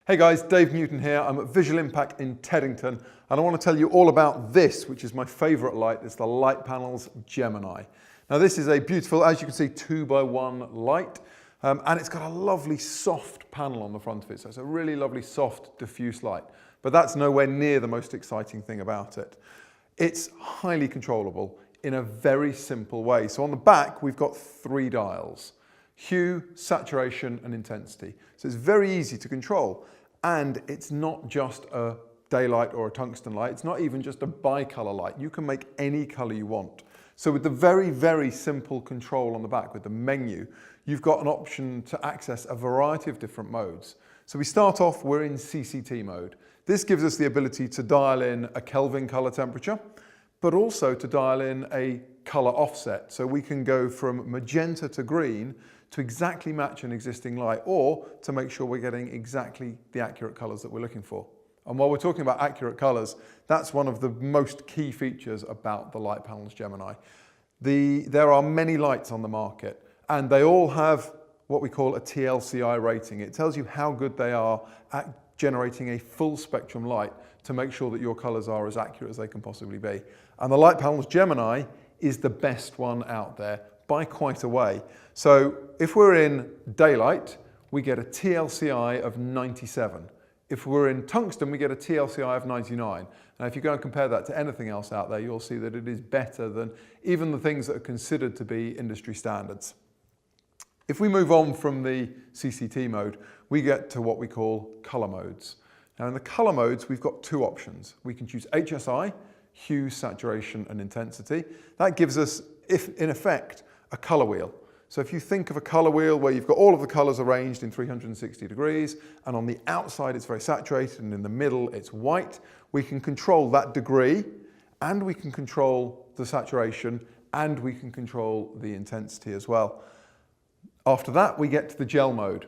Hey guys, Dave Newton here. I'm at Visual Impact in Teddington and I want to tell you all about this, which is my favourite light. It's the Litepanels GEMINI. Now this is a beautiful, as you can see, 2x1 light and it's got a lovely soft panel on the front of it. So it's a really lovely soft diffuse light, but that's nowhere near the most exciting thing about it. It's highly controllable in a very simple way. So on the back we've got 3 dials: hue, saturation and intensity. So it's very easy to control, and it's not just a daylight or a tungsten light. It's not even just a bicolor light. You can make any color you want. So with the very, very simple control on the back with the menu, you've got an option to access a variety of different modes. So we start off, we're in Cct mode. This gives us the ability to dial in a Kelvin color temperature, but also to dial in a color offset. So we can go from magenta to green to exactly match an existing light, or to make sure we're getting exactly the accurate colors that we're looking for. And while we're talking about accurate colors, that's one of the most key features about the Litepanels GEMINI. There are many lights on the market, and they all have what we call a Tlc Eye Rating. It tells you how good they are at generating a full spectrum light to make sure that your colors are as accurate as they can possibly be. And the Litepanels GEMINI is the best one out there by quite a way. So if we're in daylight, we get a TLC Eye of 97. If we're in tungsten, we get a TLC Eye of 99. Now, if you go and compare that to anything else out there, you'll see that it is better than even the things that are considered to be industry standards. If we move on from the CCT mode, we get to what we call color modes. Now, in the color modes, we've got 2 options. We can choose HSI, hue, saturation, and intensity. That gives us, in effect, a color wheel. So if you think of a color wheel where you've got all of the colors arranged in 360 degrees, and on the outside it's very saturated and in the middle it's white, we can control that degree, and we can control the saturation, and we can control the intensity as well. After that, we get to the gel mode.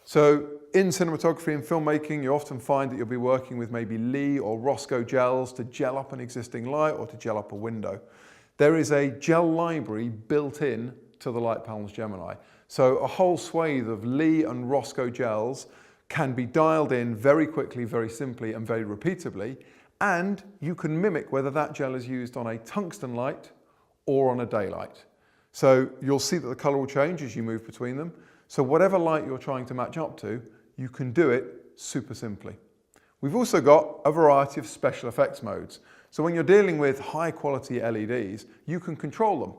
So in cinematography and filmmaking, you often find that you'll be working with maybe Lee or Roscoe gels to gel up an existing light or to gel up a window. There is a gel library built in to the Litepanels GEMINI. So a whole swathe of Lee and Roscoe gels can be dialed in very quickly, very simply, and very repeatably, and you can mimic whether that gel is used on a tungsten light or on a daylight. So you'll see that the color will change as you move between them. So whatever light you're trying to match up to, you can do it super simply. We've also got a variety of special effects modes. So when you're dealing with high quality LEDs, you can control them.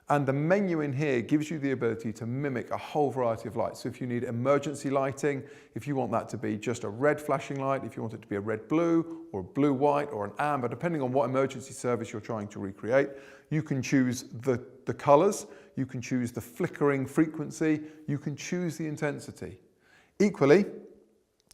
And the menu in here gives you the ability to mimic a whole variety of lights. So if you need emergency lighting, if you want that to be just a red flashing light, if you want it to be a red-blue or a blue-white or an amber, depending on what emergency service you're trying to recreate, you can choose the colors, you can choose the flickering frequency, you can choose the intensity. Equally,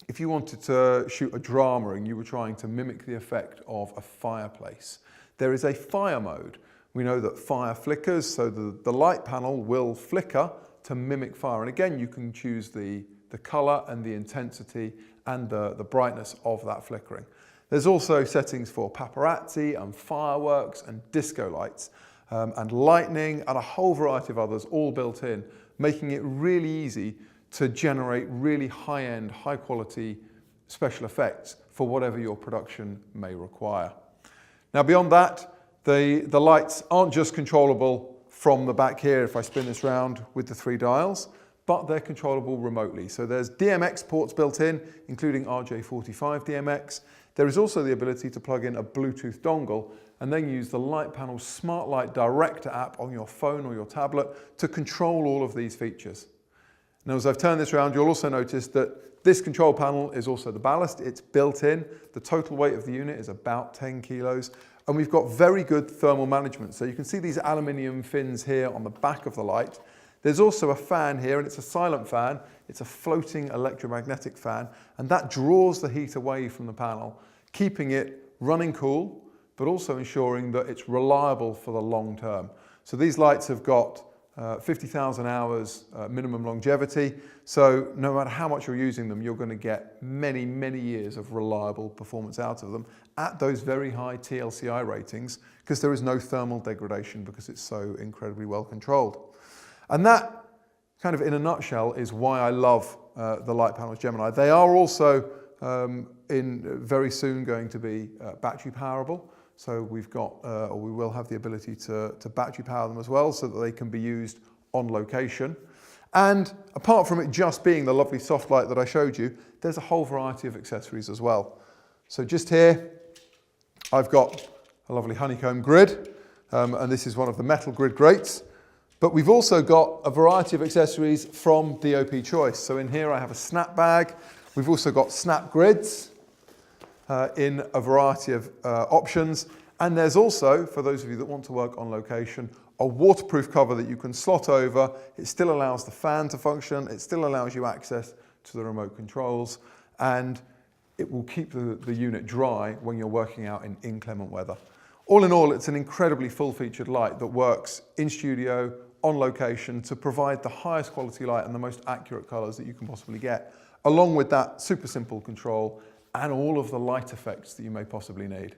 if you wanted to shoot a drama and you were trying to mimic the effect of a fireplace, there is a fire mode. We know that fire flickers, so the light panel will flicker to mimic fire. And again, you can choose the color and the intensity and the brightness of that flickering. There's also settings for paparazzi and fireworks and disco lights and lightning and a whole variety of others all built in, making it really easy to generate really high-end, high-quality special effects for whatever your production may require. Now, beyond that, the lights aren't just controllable from the back here if I spin this round with the 3 dials, but they're controllable remotely. So there's DMX ports built in, including RJ45 DMX. There is also the ability to plug in a Bluetooth dongle and then use the Litepanels Smart Light Director app on your phone or your tablet to control all of these features. Now, as I've turned this around, you'll also notice that this control panel is also the ballast. It's built in. The total weight of the unit is about 10 kilos. And we've got very good thermal management. So you can see these aluminium fins here on the back of the light. There's also a fan here, and it's a silent fan. It's a floating electromagnetic fan, and that draws the heat away from the panel, keeping it running cool, but also ensuring that it's reliable for the long term. So these lights have got 50,000 hours minimum longevity. So no matter how much you're using them, you're going to get many, many years of reliable performance out of them at those very high TLC Eye ratings, because there is no thermal degradation because it's so incredibly well controlled. And that, kind of in a nutshell, is why I love the Litepanels GEMINI. They are also very soon going to be battery powerable. So we've got, or we will have the ability to battery power them as well so that they can be used on location. And apart from it just being the lovely soft light that I showed you, there's a whole variety of accessories as well. So just here, I've got a lovely honeycomb grid, and this is one of the metal grid grates. But we've also got a variety of accessories from DOP Choice. So in here I have a snap bag. We've also got snap grids in a variety of options. And there's also, for those of you that want to work on location, a waterproof cover that you can slot over. It still allows the fan to function. It still allows you access to the remote controls. And it will keep the unit dry when you're working out in inclement weather. All in all, it's an incredibly full-featured light that works in studio, on location, to provide the highest quality light and the most accurate colours that you can possibly get, along with that super simple control and all of the light effects that you may possibly need.